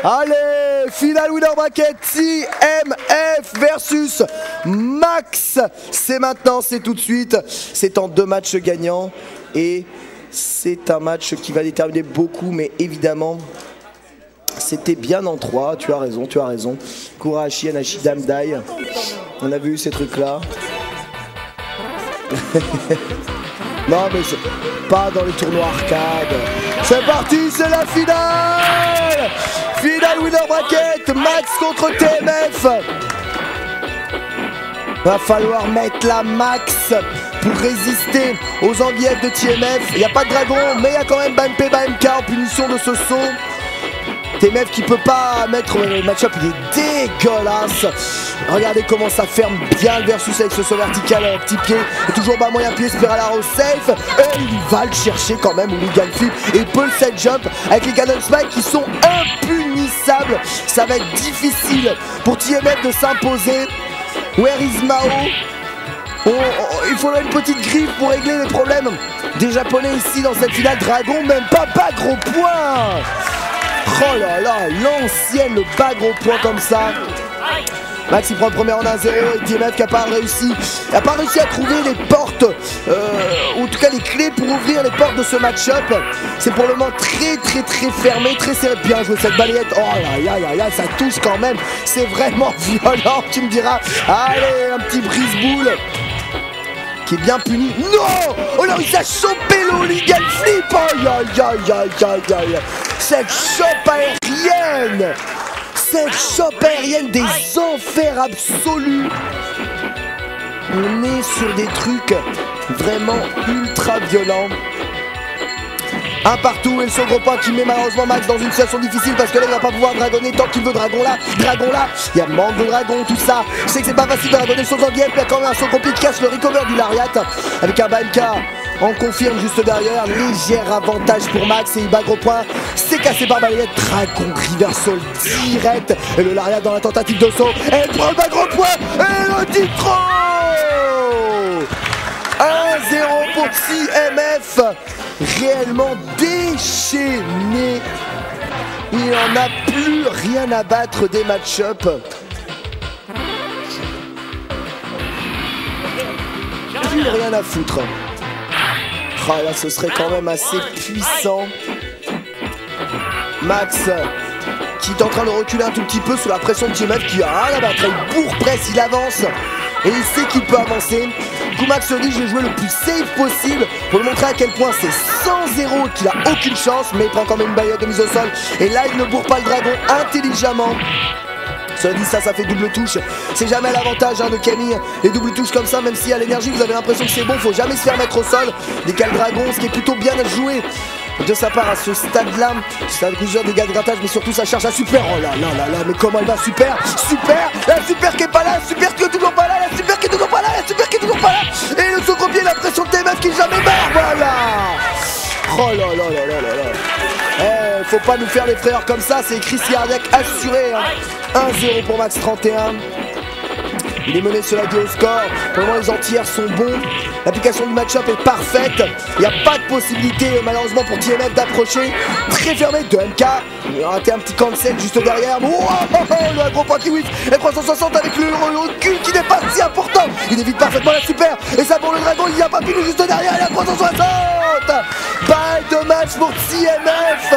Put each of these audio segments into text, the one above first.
Allez, finale winner bracket, TMF versus Max. C'est maintenant, c'est tout de suite. C'est en 2 matchs gagnants. Et c'est un match qui va déterminer beaucoup, mais évidemment, c'était bien en 3. Tu as raison, tu as raison. Kurahashi, Anashi, Damdai. On a vu ces trucs-là. Non, mais pas dans les tournois arcade. C'est parti, c'est la finale. Finale winner bracket, Max contre TMF. Va falloir mettre la max pour résister aux anguillettes de TMF. Il n'y a pas de dragon, mais il y a quand même Banpei BMK en punition de ce saut. TMF qui peut pas mettre le match-up, il est dégueulasse. Regardez comment ça ferme bien le versus avec ce saut vertical petit pied. Et toujours bas moyen pied, spiral arrow safe. Et il va le chercher quand même, Hooligan Flip. Et il peut le set jump avec les Cannon Spike qui sont impunissables. Ça va être difficile pour TMF de s'imposer. Where is Mao? Il faudrait une petite griffe pour régler les problèmes des Japonais ici dans cette finale. Dragon, même pas gros point. Oh là là, l'ancienne, le bas gros point comme ça. Max il prend le premier en 1-0 et TMF qui n'a pas réussi à trouver les portes, ou en tout cas les clés pour ouvrir les portes de ce match-up. C'est pour le moment très fermé, très serré. Bien joué cette balayette. Oh là là, ça touche quand même. C'est vraiment violent, tu me diras. Allez, un petit brise-boule qui est bien puni. Non! Oh là, il a chopé le Hooligan Flip. Aïe. Cette chope aérienne. Cette chope aérienne des enfers absolus. On est sur des trucs vraiment ultra violents. Un partout et le second point qui met malheureusement Max dans une situation difficile parce que là il va pas pouvoir dragonner tant qu'il veut. Dragon là, il y a manque de dragon, tout ça. Je sais que c'est pas facile de dragonner sur Zangief, mais il y a quand même un saut compliqué qui casse le recover du Lariat avec un BMK. On confirme juste derrière, léger avantage pour Max et il bat gros point. C'est cassé par balayette, dragon reversal direct. Et le Lariat dans la tentative de saut. Et elle prend le bas gros point. Et le titre 1-0 pour TMF. Réellement déchaîné. Il n'en a plus rien à battre des match-up. Plus rien à foutre. Ah là, ce serait quand même assez puissant. Max qui est en train de reculer un tout petit peu sous la pression de TMF qui a rien à battre. Il bourre presse, il avance et il sait qu'il peut avancer. Du coup Max se dit je vais jouer le plus safe possible pour lui montrer à quel point c'est 100-0 qu'il a aucune chance, mais il prend quand même une baillette de mise au sol. Et là il ne bourre pas le dragon intelligemment. Cela dit, ça fait double touche. C'est jamais à l'avantage de Camille. Les doubles touches comme ça, même si à l'énergie vous avez l'impression que c'est bon, faut jamais se faire mettre au sol. Décale dragon, ce qui est plutôt bien joué de sa part à ce stade-là. Ça a plusieurs dégâts de grattage, mais surtout ça charge à super. Oh là, mais comment elle va super. La super qui est pas là, la super qui est toujours pas là, la super qui est toujours pas là, la super qui est toujours pas là. Et le second-pied, la pression de TMF qui est jamais barre, voilà. Oh là. Faut pas nous faire les frères comme ça, c'est crise cardiaque assurée. 1-0 pour Max 31. Il est mené sur la au score. Pour le moment les entières sont bons. L'application du match-up est parfaite. Il n'y a pas de possibilité malheureusement pour TMF d'approcher. Très fermé de MK. Il a raté un petit cancel juste derrière. Le gros point qui whiff. La 360 avec le cul qui dépasse, si important. Il évite parfaitement la super. Et ça pour le dragon, il n'y a pas plus juste derrière. La 360. Balle de match pour TMF.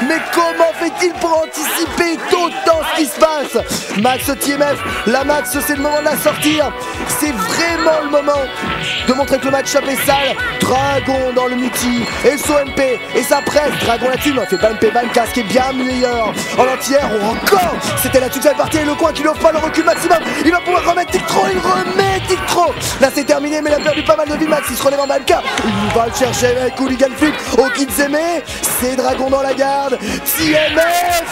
Mais comment fait-il pour anticiper autant ce qui se passe? Max TMF, la Max c'est le moment de la sortir. C'est vraiment le moment de montrer que le match-up est sale. Dragon dans le multi. Et SOMP et sa presse. Dragon là-dessus, mais on fait Banpei BMK qui est bien meilleur. En entière ou encore. C'était là-dessus que ça va partir. Et le coin qui n'offre pas le recul maximum. Il va pouvoir remettre Tictro. Il remet Tictro. Là c'est terminé, mais il a perdu pas mal de vie. Max il se relève en BMK. Il va le chercher avec Hooligan Flip. Au Kizeme. C'est Dragon dans la garde. TMF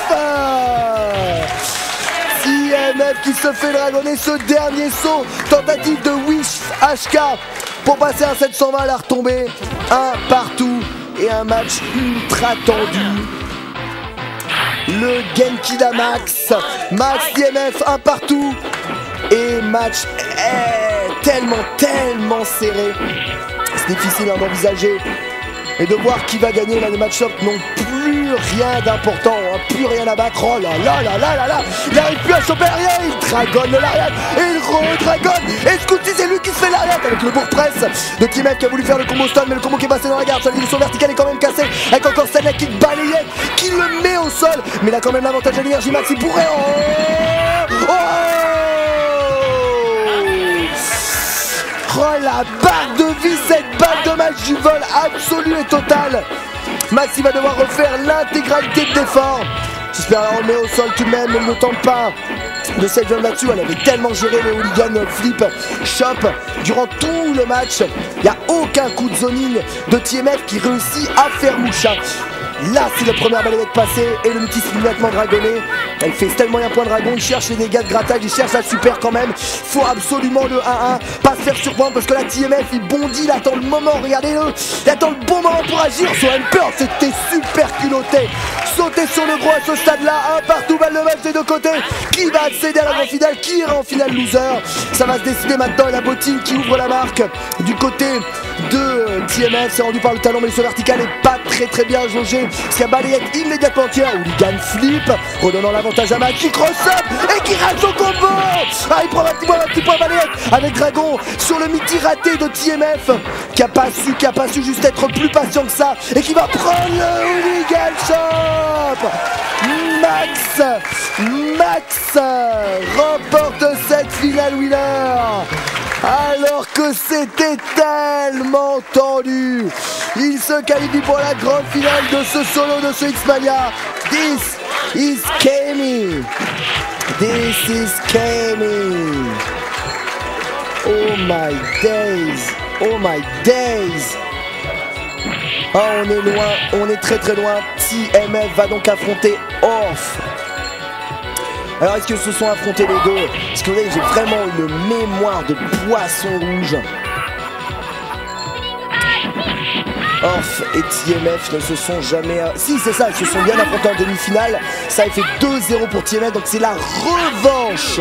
qui se fait dragonner ce dernier saut. Tentative de Wish HK pour passer à 720, la retombée. Un partout et un match ultra tendu. Le Genki d'Amax. Max TMF, un partout. Et match tellement serré. C'est difficile d'envisager et de voir qui va gagner. Là, les match-up n'ont plus rien d'important, hein, plus rien à battre. Oh là là là là là là, il n'arrive plus à choper rien, il dragonne le lariat et il redragonne. Et ce coup-ci, c'est lui qui se fait lariat avec le bourg-presse de T-Mef qui a voulu faire le combo stun, mais le combo qui est passé dans la garde sur la direction verticale est quand même cassé avec encore Stanek qui balayette, qui le met au sol, mais il a quand même l'avantage de l'énergie max, il pourrait... Oh la barre de vie, cette balle de match du vol absolu et total. Max il va devoir refaire l'intégralité de l'effort. J'espère la remet au sol tout de même, mais il ne tente pas de cette zone là-dessus. Elle avait tellement géré les hooligans flip shop durant tout le match. Il n'y a aucun coup de zoning de TMF qui réussit à faire moucha. Là c'est le premier balayette passé et le multi immédiatement dragonné. Elle fait tellement un point dragon, il cherche les dégâts de grattage, il cherche la super quand même. Faut absolument le 1-1, pas se faire surprendre parce que la TMF il bondit, il attend le moment, regardez-le. Il attend le bon moment pour agir sur Emperor, c'était super culotté. Sauter sur le gros à ce stade-là, un partout, balle de match des deux côtés. Qui va accéder à la grande finale, qui ira en finale loser? Ça va se décider maintenant et la bottine qui ouvre la marque du côté de TMF. C'est rendu par le talon mais le saut vertical est pas très bien jaugé. Parce qu'il y a balayette immédiatement entière, hooligan flip, redonnant l'avantage à Max qui cross-up et qui rate son combo. Ah, il prend un petit point balayette avec Dragon sur le midi raté de TMF qui a pas su juste être plus patient que ça et qui va prendre le hooligan shop. Max remporte cette finale winner alors que c'était tellement tendu. Il se qualifie pour la grande finale de ce solo de ce X-Mania. This is Kami. This is Kami. Oh my days. Oh my days. Oh, on est loin, on est très loin. TMF va donc affronter Orf. Alors est-ce que se sont affrontés les deux? Parce que vous voyez, j'ai vraiment une mémoire de poisson rouge. Orf et TMF ne se sont jamais... Si c'est ça, ils se sont bien affrontés en demi-finale. Ça a fait 2-0 pour TMF, donc c'est la revanche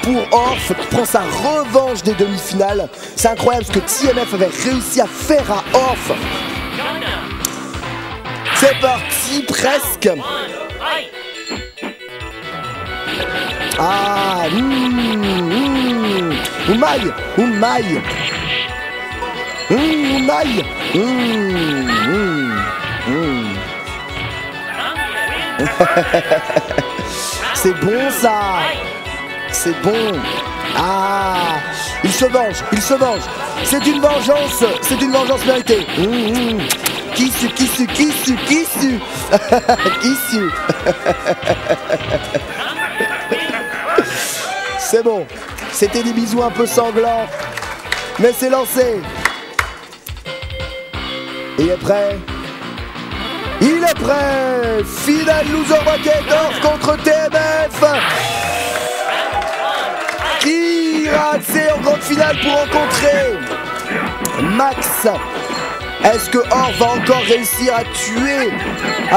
pour Orf qui prend sa revanche des demi-finales. C'est incroyable ce que TMF avait réussi à faire à Orf. C'est parti, presque. Ah, Oumaï. C'est bon ça. C'est bon. Ah, il se venge. C'est une vengeance méritée. Kissu. C'est bon. C'était des bisous un peu sanglants. Mais c'est lancé. Il est prêt. Finale loser bracket Orf contre TMF. Qui ira accès en grande finale pour rencontrer Max? Est-ce que Orf va encore réussir à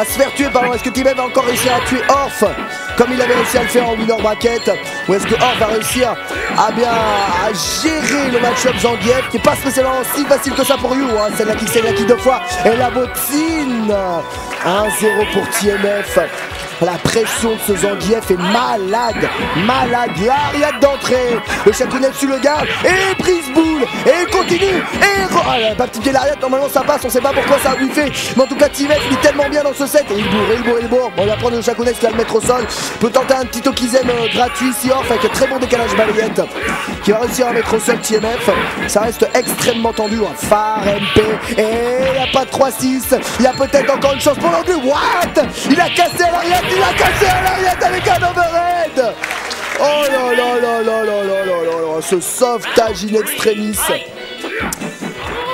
se faire tuer, pardon? Est-ce que TMF va encore réussir à tuer Orf comme il avait réussi à le faire en winner bracket? Ou est-ce que Orf va réussir à gérer le match-up Zangief qui n'est pas spécialement si facile que ça pour You, hein? C'est la kick deux fois et la bottine. 1-0 pour TMF. La pression de ce Zangief est malade. L'ariat d'entrée. Le Shakunet sur le garde et prise boule. Et il continue. Et pas petit pied l'ariat, normalement ça passe. On sait pas pourquoi ça a buffé. Mais en tout cas, TMF il est tellement bien dans ce set. Et il bourre. On va prendre le Shakunet qui va le mettre au sol. Peut tenter un petit Tokizem gratuit ici Orf avec un très bon décalage balayette qui va réussir à mettre au sol TMF. Ça reste extrêmement tendu. Phare MP. Et il n'y a pas de 3-6. Il y a peut-être encore une chance pour l'anglais. What? Il a cassé l'ariat. Il a cassé à l'arrière avec un overhead. Oh là, ce sauvetage in extremis.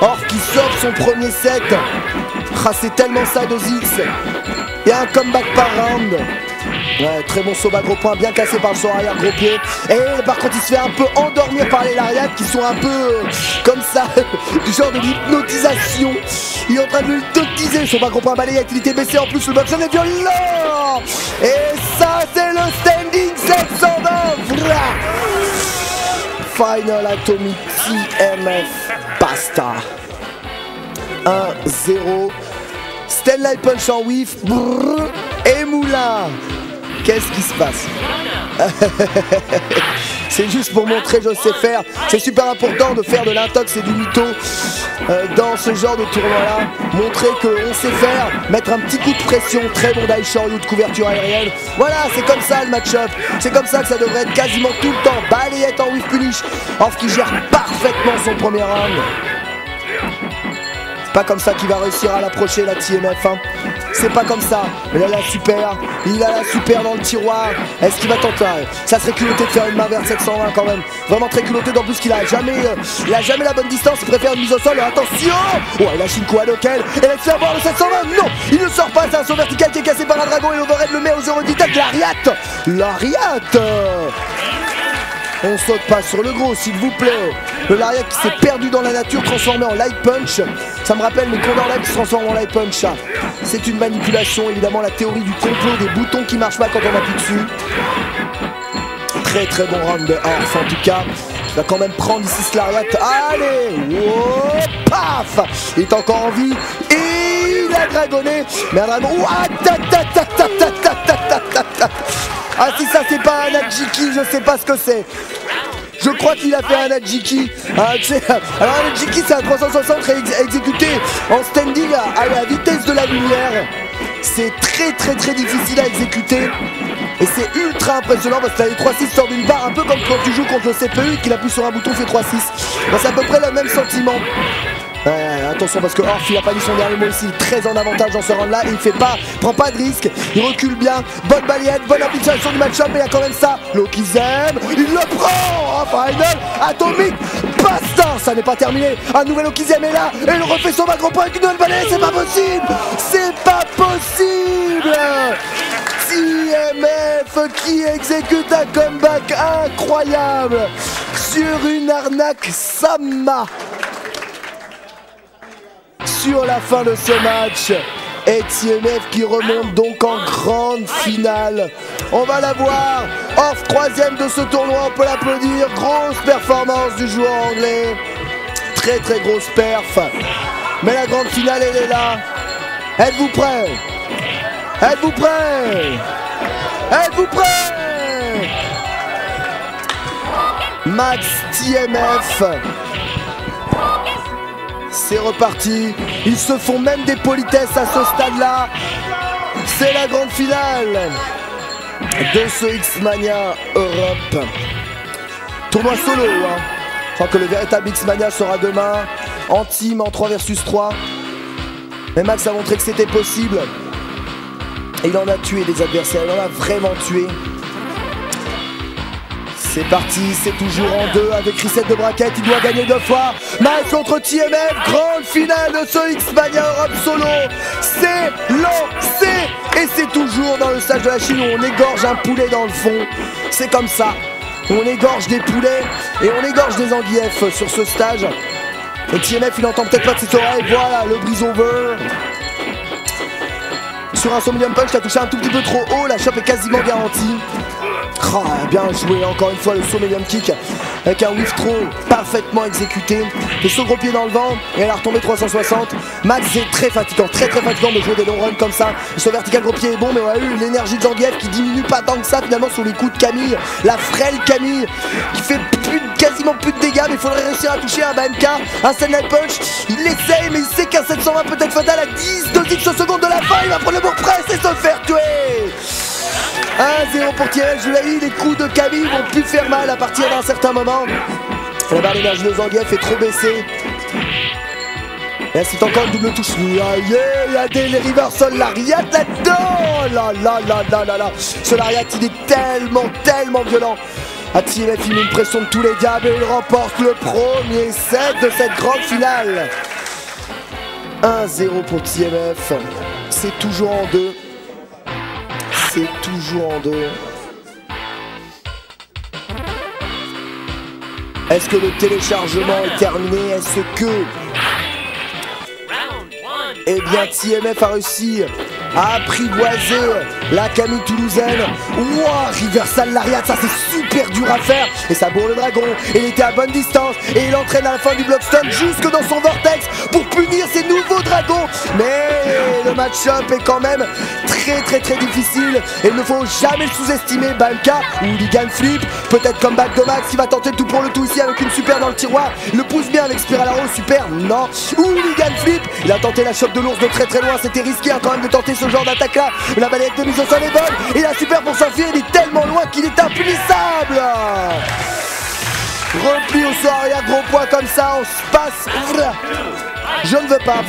Orf qui sauve son premier set. C'est tellement ça d'Ozix. Et un comeback par round. Ouais, très bon saut bas gros point, bien cassé par le saut arrière gros pied. Et par contre il se fait un peu endormir par les lariats qui sont un peu comme ça, du genre de l'hypnotisation. Il est en train de l'hypnotiser, son bas gros point balayette, il était baissé en plus, le boxon est violent. Et ça c'est le standing 720. Final Atomic TMF Basta. 1-0. Stanley Punch en whiff. Brrr, et Moulin. Qu'est-ce qui se passe? C'est juste pour montrer je sais faire. C'est super important de faire de l'intox et du mytho dans ce genre de tournoi-là. Montrer qu'on sait faire, mettre un petit coup de pression. Très bon Daishoryu de couverture aérienne. Voilà, c'est comme ça le match-up. C'est comme ça que ça devrait être quasiment tout le temps. Balayette en whiff punish. Orf qui gère parfaitement son premier round. C'est pas comme ça qu'il va réussir à l'approcher la TMF, hein. C'est pas comme ça. Il a la super. Il a la super dans le tiroir. Est-ce qu'il va tenter? Ça serait culotté de faire une main vers 720 quand même. Vraiment très culotté, d'autant plus qu'il a jamais la bonne distance. Il préfère une mise au sol. Attention. Ouais, il a Shinko Hadoken. Et laisse avoir le 720. Non, il ne sort pas. C'est un saut vertical qui est cassé par un dragon. Et l'overhead le met aux 0-10 tête. Lariat. Lariat. On saute pas sur le gros, s'il vous plaît. Le lariat qui s'est perdu dans la nature, transformé en light punch. Ça me rappelle les Condor Live qui se transforment en light punch. C'est une manipulation, évidemment, la théorie du complot, des boutons qui marchent pas quand on appuie dessus. Très très bon round de Orf en tout cas. Il va quand même prendre ici ce lariat. Allez, wow, paf. Il est encore en vie. Et il a dragonné. Mais un dragon. Ah si ça c'est pas un Ajiki, je sais pas ce que c'est. Je crois qu'il a fait un Ajiki. Alors un Ajiki c'est un 360 exécuté en standing à la vitesse de la lumière. C'est très très très difficile à exécuter. Et c'est ultra impressionnant parce que les 3-6 sortent d'une barre, un peu comme quand tu joues contre le CPU et qu'il appuie sur un bouton fait 3-6. Ben, c'est à peu près le même sentiment. Attention parce que Orf il a pas dit son dernier mot ici, très en avantage dans ce round là, il fait pas, prend pas de risque, il recule bien, bonne balayette, bonne application du match-up, mais il y a quand même ça, Lokizem, il le prend, final, atomique, basta, ça n'est pas terminé, un nouvel Lokizem est là, et il refait son macro point avec une nouvelle balayette, c'est pas possible, c'est pas possible. TMF qui exécute un comeback incroyable sur une arnaque Sama. Sur la fin de ce match, et TMF qui remonte donc en grande finale. On va la voir. Orf, troisième de ce tournoi, on peut l'applaudir. Grosse performance du joueur anglais. Très très grosse perf. Mais la grande finale, elle est là. Êtes-vous prêts? Êtes-vous prêts? Êtes-vous prêts? Max TMF. C'est reparti, ils se font même des politesses à ce stade-là. C'est la grande finale de ce X-Mania Europe. Tournoi solo, hein. Je crois que le véritable X-Mania sera demain, en team, en 3 versus 3. Mais Max a montré que c'était possible. Et il en a tué des adversaires, il en a vraiment tué. C'est parti, c'est toujours en 2 avec reset de braquette, il doit gagner 2 fois. Max contre TMF, grande finale de ce X-Mania Europe solo. C'est lancé et c'est toujours dans le stage de la Chine où on égorge un poulet dans le fond. C'est comme ça, on égorge des poulets et on égorge des anguillefs sur ce stage. Et TMF il entend peut-être pas de ses oreilles, voilà le brise over. Sur un saut medium punch, t'as touché un tout petit peu trop haut, la chope est quasiment garantie. Oh, bien joué, encore une fois le saut medium kick avec un whiff throw parfaitement exécuté. Le saut gros pied dans le vent et elle a retombé 360. Max c'est très fatigant de jouer des longs runs comme ça. Le saut vertical gros pied est bon, mais on a eu l'énergie de Zangief qui diminue pas tant que ça finalement sur les coups de Camille. La frêle Camille qui fait quasiment plus de dégâts, mais il faudrait réussir à toucher un BMK, un Stanley Punch. Il l'essaye, mais il sait qu'un 720 peut être fatal à 10 secondes de la fin. Il va prendre le bourg presse et se faire tuer. 1-0 pour Thierry, je vous l'ai dit, les coups de Camille vont plus faire mal à partir d'un certain moment. La barre d'énergie de Zangief est trop baissée. Et là c'est encore une double touche. Il y a des reversal lariat là-dedans. Là. Ce lariat il est tellement violent. TMF il met une pression de tous les diables et il remporte le premier set de cette grande finale. 1-0 pour TMF. C'est toujours en 2. C'est toujours en 2. Est-ce que le téléchargement est terminé? Est-ce que... Eh bien TMF a réussi à apprivoiser la Camille toulousaine. Wow, reversal lariat, ça c'est super dur à faire. Et ça bourre le dragon, et il était à bonne distance, et il entraîne à la fin du block stun jusque dans son vortex pour punir ses nouveaux dragons. Mais le match-up est quand même très difficile, et il ne faut jamais le sous-estimer. BMK, Hooligan Flip, peut-être comeback de Max qui va tenter le tout pour le tout ici avec une super dans le tiroir. Il le pousse bien avec Spiralaro, super, non. Hooligan Flip, il a tenté la chope de l'ours de très loin, c'était risqué hein, quand même de tenter ce genre d'attaque là. La balayette de mise au sol est bonne, et la super pour s'enfuir, il est tellement loin qu'il est impunissable. Repli au sort, il y a gros poids comme ça, on se passe. Je ne veux pas.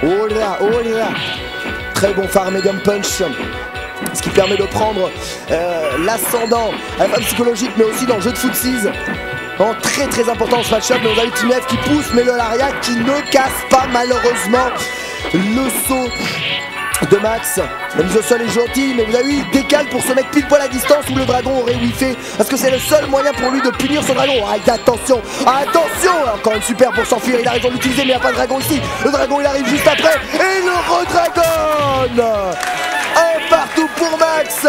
Oh là. Très bon phare medium punch, ce qui permet de prendre l'ascendant à la phase psychologique, mais aussi dans le jeu de footsies. Très important ce match-up, mais on a eu Team F qui pousse, mais le Laria qui ne casse pas malheureusement le saut de Max. La mise au sol est gentille, mais vous avez vu, il décale pour se mettre pile poil à distance où le dragon aurait whiffé, parce que c'est le seul moyen pour lui de punir son dragon. Attention, encore une super pour s'enfuir, il a raison de l'utiliser, mais il n'y a pas de dragon ici. Le dragon il arrive juste après, et le redragon. Un partout pour Max,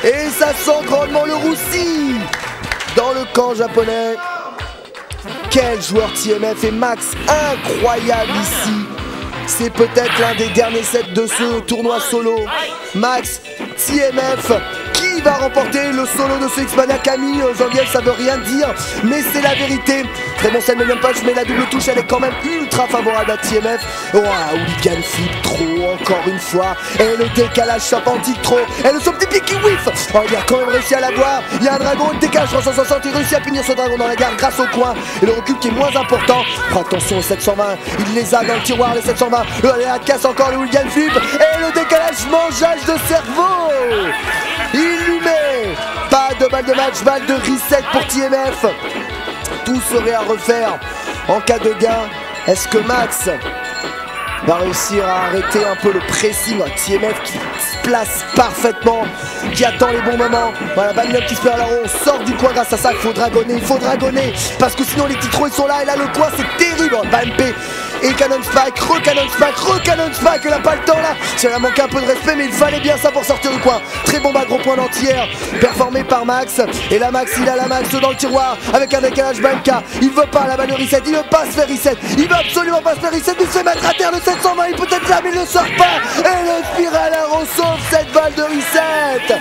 et ça sent grandement le roussi dans le camp japonais. Quel joueur TMF, et Max incroyable ici. C'est peut-être l'un des derniers sets de ce tournoi solo. Max, TMF, qui va remporter le solo de ce X-Mania Camille. Zangief, ça veut rien dire, mais c'est la vérité. Très bon set medium punch, mais la double touche, elle est quand même ultra favorable à TMF. Oh, Hooligan Flip, trop, encore une fois. Et le décalage chope anti-trop. Et le son petit pic qui whiff. Oh, il a quand même réussi à l'avoir. Il y a un dragon, le décalage 360. Il réussit à punir ce dragon dans la gare grâce au coin. Et le recul qui est moins important. Oh, attention, 720. Il les a dans le tiroir, les 720. Le Aléa casse encore le Hooligan Flip. Et le décalage mangeage de cerveau. Il lui met pas de balle de match, balle de reset pour TMF. Tout serait à refaire en cas de gain. Est-ce que Max va réussir à arrêter un peu le pressing? TMF qui se place parfaitement, qui attend les bons moments. Voilà, Banleup qui se perd là, on sort du coin grâce à ça. Il faut dragonner, parce que sinon les titros ils sont là, et là le coin c'est terrible. BMP et Cannon Spike, re-Cannon Spike, il n'a pas le temps là. Ça a manqué un peu de respect, mais il fallait bien ça pour sortir du coin. Très bon bas, gros point d'entière, performé par Max. Et là Max, il a la Max dans le tiroir avec un décalage BMK. Il veut pas la balle de reset, il veut pas se faire reset. Il veut absolument pas se faire reset, il se fait mettre à terre le 720, il peut être là mais il ne sort pas. Et le Spiralaro sauve cette balle de reset.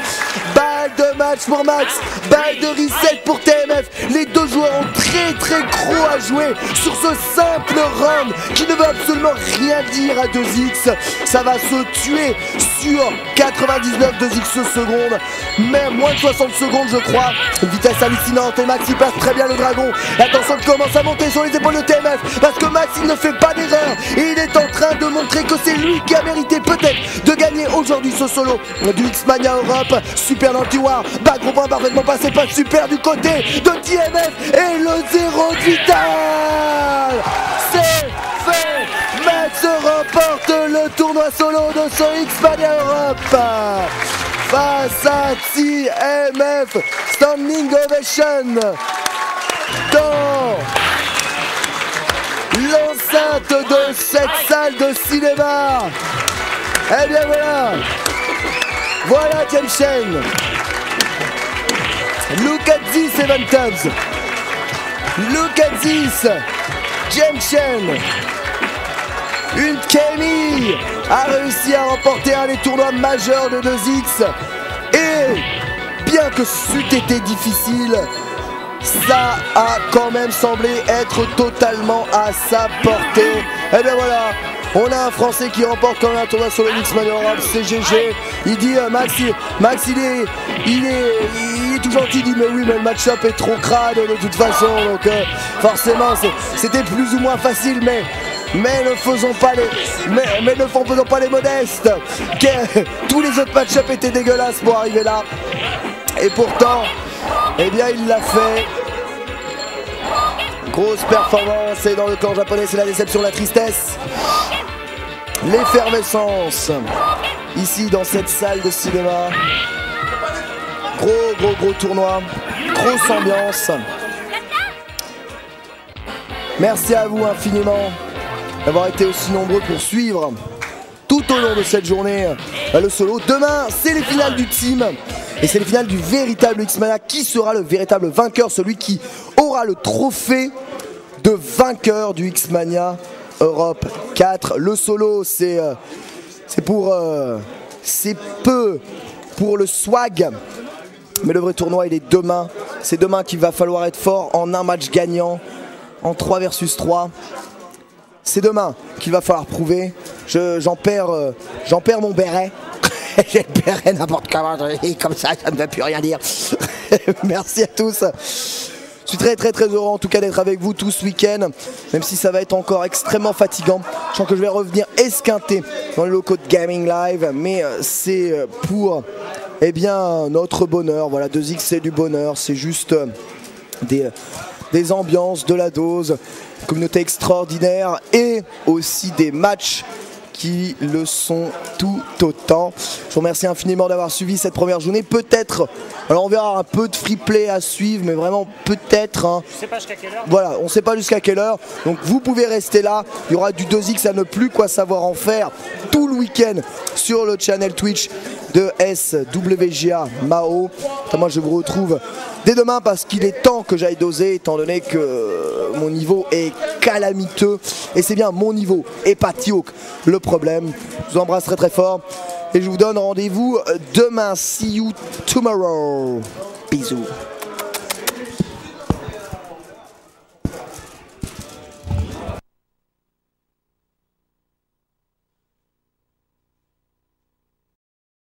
Balle de match pour Max, balle de reset pour TMF. Les deux joueurs ont très gros à jouer sur ce simple round qui ne veut absolument rien dire à 2X. Ça va se tuer sur 99 2X secondes, même moins de 60 secondes je crois. Une vitesse hallucinante, et Max il passe très bien le dragon. Attention, il commence à monter sur les épaules de TMF, parce que Max il ne fait pas d'erreur, et il est en train de montrer que c'est lui qui a mérité peut-être de gagner aujourd'hui ce solo du X-Mania Europe. Super dans le tiroir, bas gros point parfaitement passé, pas super du côté de TMF, et le 0 de vital. C'est fait, Max remporte le tournoi solo de ce X-Mania Europe face à TMF. Standing ovation dans l'enceinte de cette salle de cinéma. Eh bien voilà James Chen. Look at this, Seven Tubbs. Look at this, James Chen. Une Camille a réussi à remporter un des tournois majeurs de 2X. Et bien que c'eût été difficile, ça a quand même semblé être totalement à sa portée. Et bien voilà, on a un Français qui remporte quand même un tournoi sur le X-Mania Europe, c'est GG. Il dit Max il est tout gentil, il dit mais oui mais le match-up est trop crade de toute façon, donc forcément c'était plus ou moins facile, mais ne faisons pas les modestes. Tous les autres match-up étaient dégueulasses pour arriver là, et pourtant eh bien il l'a fait. Grosse performance, et dans le camp japonais c'est la déception, la tristesse, l'effervescence ici dans cette salle de cinéma. Gros tournoi, grosse ambiance. Merci à vous infiniment d'avoir été aussi nombreux pour suivre tout au long de cette journée le solo. Demain c'est les finales du team, Et c'est les finales du véritable X-Mania. Qui sera le véritable vainqueur? Celui qui aura le trophée de vainqueur du X-Mania Europe 4. Le solo, c'est peu pour le swag. Mais le vrai tournoi, il est demain. C'est demain qu'il va falloir être fort en un match gagnant, en 3 versus 3. C'est demain qu'il va falloir prouver. J'en perds mon béret. J'ai le béret n'importe comment, comme ça ne veut plus rien dire. Merci à tous. Je suis très heureux en tout cas d'être avec vous tout ce week-end, même si ça va être encore extrêmement fatigant. Je sens que je vais revenir esquinté dans les locaux de Gaming Live, mais c'est pour notre bonheur. Voilà, 2X c'est du bonheur, c'est juste des ambiances, de la dose, communauté extraordinaire et aussi des matchs qui le sont tout autant. Je vous remercie infiniment d'avoir suivi cette première journée. Peut-être, alors on verra un peu de free play à suivre, mais vraiment peut-être. Hein. Je sais pas jusqu'à quelle heure. Voilà, on ne sait pas jusqu'à quelle heure. Donc vous pouvez rester là. Il y aura du 2X à ne plus quoi savoir en faire tout le week-end sur le channel Twitch de SWGA Mao. Moi je vous retrouve dès demain parce qu'il est temps que j'aille doser étant donné que mon niveau est calamiteux et c'est bien mon niveau et pas Tiouk le problème. Je vous embrasse très fort et je vous donne rendez-vous demain. See you tomorrow. Bisous.